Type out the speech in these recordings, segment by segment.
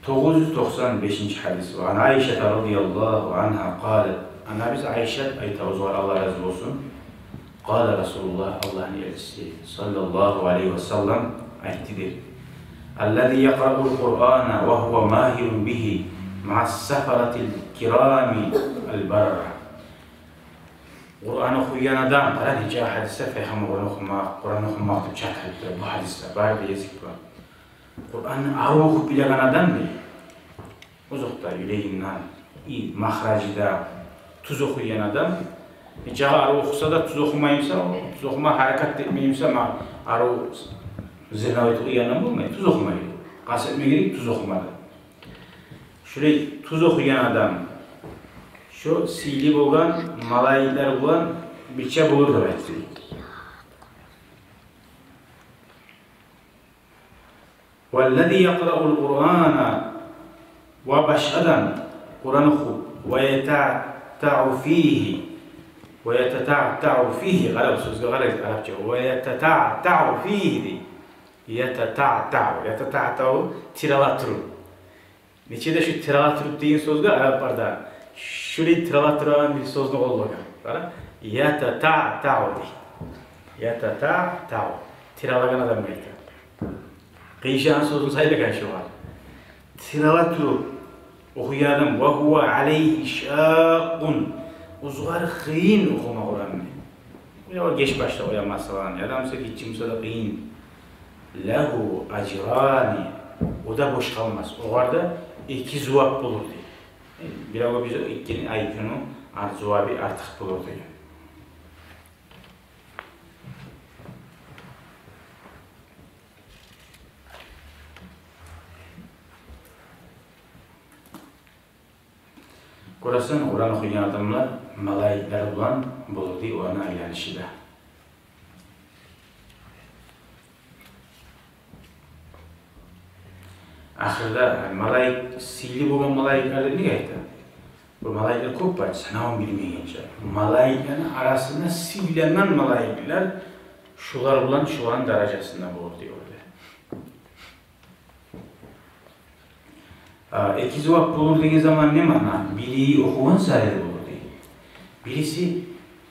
995. hadis. Ve an Ayşe radıyallahu anha qalet. Ana biz Ayşe aytavuz var, Allah razı olsun. Qala Resulullah, Allah'ın elçisi sallallahu aleyhi ve sellem ayettidir. Ellezî yakra'ul Kur'âne ve huve mahirun bihi ma'as sefaratil kirâmi el barra. Kur'an okuyan adam, rica hadise Peygamber Kur'an okumak çatırdır. Bu hadisler var bir yazık var. Kur'an'ı ağır okup bilen adam değil. Uzakta, yüreğinden, iyi, mahracıda, tuz okuyan adam. Ağır okusa da tuz okumayımsa, tuz okuma hareket etmeyimse ama ağır zirnavit okuyan olmuyor, tuz okumayı. Kastetme gerek tuz okumadı. Şöyle tuz okuyan adam, şu silip olan, malayikler olan bir şey bulur da belki. وَالَّذِي يَقْرَأُ الْقُرْآنَ وَبَشْأَدًا Kur'an oku وَيَتَعْتَعُ ف۪يهِ وَيَتَتَعْتَعُ ف۪يهِ Galip sözü galip Arapça وَيَتَتَعْتَعُ ف۪يهِ يَتَتَعْتَعُ tiralatırı. Neçede şu tiralatırı deyin sözü Araplarda şöyle tiralatırı bir sözü olur bakın. يَتَتَعْتَعُ يَتَتَعْتَعُ tiralagan adam belki. Kıyışan sözün sayıda karşı var. Tiralatırı okuyanım ve huve aleyhi şâkun. Uzgar kıyın okuma oranı. Ya geç başta oyamaz falan. Adamsa gideceğimse de kıyın. Lehu acirani. O da boş kalmaz. O arada iki zuvap bulur diye. Bir ama biz iki ayıkını zuvabı artık bulur diye. Kurasın Kur'an okuyan adamlar malayikler bulan bulur diye ona aylanışıda. Ahirde malayik, sihirli olan malayikler ne geldi? Bu malayikler çok var, sana bilmeyince. Malayiklerin arasında sihirlenen malayikler şular bulan şuların derecesinde bulur diyor. İki cevap bulur dediği zaman ne mana? Biri okuyan sayede bulur diye. Birisi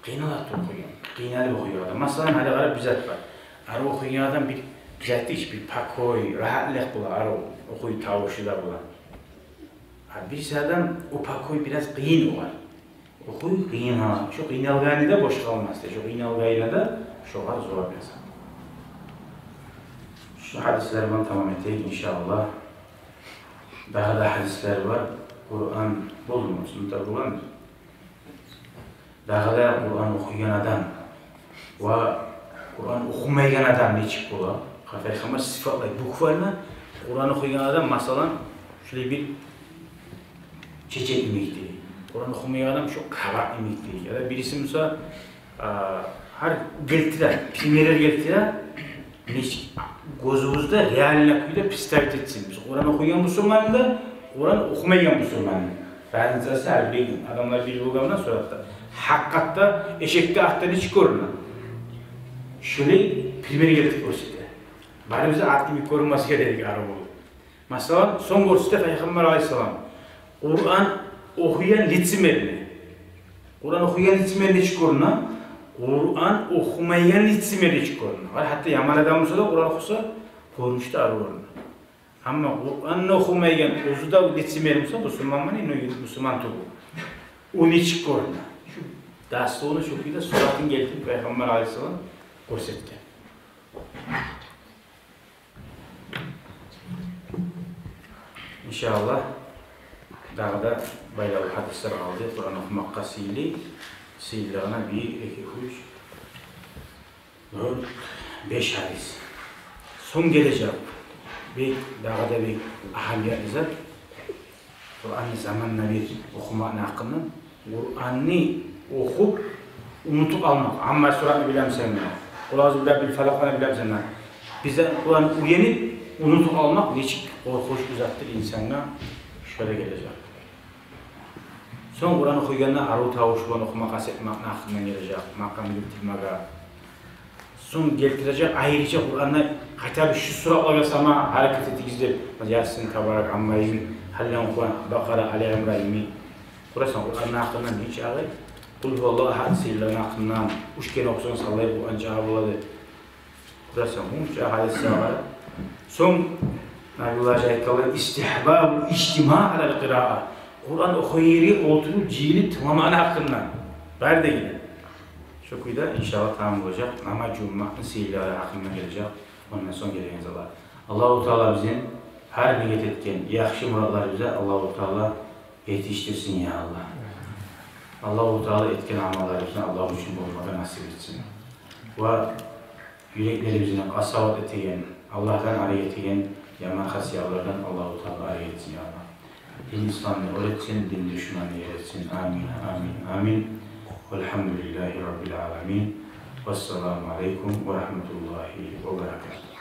kıynalat okuyor, kıynalı okuyor adam. Mesela hadi garip bizzat var. Arı okuyan adam bir bizzat iş, bir pakoy, rahatlık bular, arı okuyu tavuşu da bular. Birisi adam o pakoy biraz kıyın var. Okuyu kıyın ha. Şu kıynalgayla da boş kalmaz. Şu kıynalgayla da şu var zor biraz. Şu hadisleri ben tamam edeyim inşallah. Daha da hadisler var. Kur'an bulunmasın da bulanır. Daha da Kur'an okuyan adam ve Kur'an okumayan adam ne çık bula? Peygamber sıfatla bu varla Kur'an okuyan adam mesela şöyle bir çiçek imekti. Kur'an okumayan adam çok kaba imekti. Ya da birisi mesela her geltiler, primerer geltiler gözümüzde reallikle pistavit etsin. Biz Kur'an okuyan Müslüman da, Kur'an okumayan Müslüman da. Bazısı her bir adamlar bir bulgamdan sonra da hakikatta eşekte attan hiç görünmez. Şöyle primer geltik görsün. Bari bize atlı bir korunması gerekir araba olur. Mesela son görsüde Peygamber Aleyhisselam Kur'an okuyan litsimeli. Kur'an okuyan litsimeli hiç görünmez. Kur'an okumayan litsimeli hiç görünmez. Hatta yaman adam olsa da Kur'an okusa görmüştü araba olur. Ama Kur'an okumayan ozu da litsimeli olsa Müslüman mı ne? Müslüman tuğu. Onu hiç görünmez. Daha sonra çok iyi de suratın geldiği Peygamber Aleyhisselam görsetti. İnşallah daha da böyle hadisler aldı. Kur'an okumak sihirlerine 1, 2, 3, 4, 5 hadis. Son gelecek daha da bir ahamiyetlidir. Kur'an'ı zamanla bir okumak hakkında Kur'an'ı okup unutup almak. Amma suratını bilemsen Kulağızı bir falaklarını bilemsen bize Kur'an uyanıp unutup almak niçin hoş uzattır insana şöyle gelecek. Son Kur'an okuyanlar arı tavuşulan okumak, asetmek hakkında gelecek. Makam bitirmeye. son geltirecek ayrıca Kur'an'da hatta şu suralarla sama hareket etkizdir. Yasin, Tebarak, Ammayın, Hallan, Kuan, Bakara, Ali İmran'ı. Kur'an Kur'an'ın hakkından hiç ağır. Kul huvallahu ahad seyirlerin hakkından üç kere okusan sallayıp bu ancak buladı. Kur'an hunca hadis var. Son Nabiullah şahit kalır istihbab içtima alel kıraa. Kur'an okuyiri oturup cini tamamına hakkından. Ver de yine. Şu kuyuda inşallah tamam olacak. Ama Cuma'nın seyirleri hakkından gelecek. Ondan son geleceğiniz Allah. Allah-u Teala bizim her niyet etken yakşı muratlar bize Allah-u Teala yetiştirsin ya Allah. Allah-u Teala etken amallarımızı Allah için bozmadan nasip etsin. Ve yüreklerimizden kasavat etiyen, Allah'tan araya etiyen yaman hasiyavlardan Allah-u Teala araya etsin ya Allah. Din İslam'ı öğretsin, din düşmanı yeretsin. Amin, amin, amin. Velhamdülillahi Rabbil alemin. Vesselamu aleyküm ve rahmetullahi ve berekatuhu.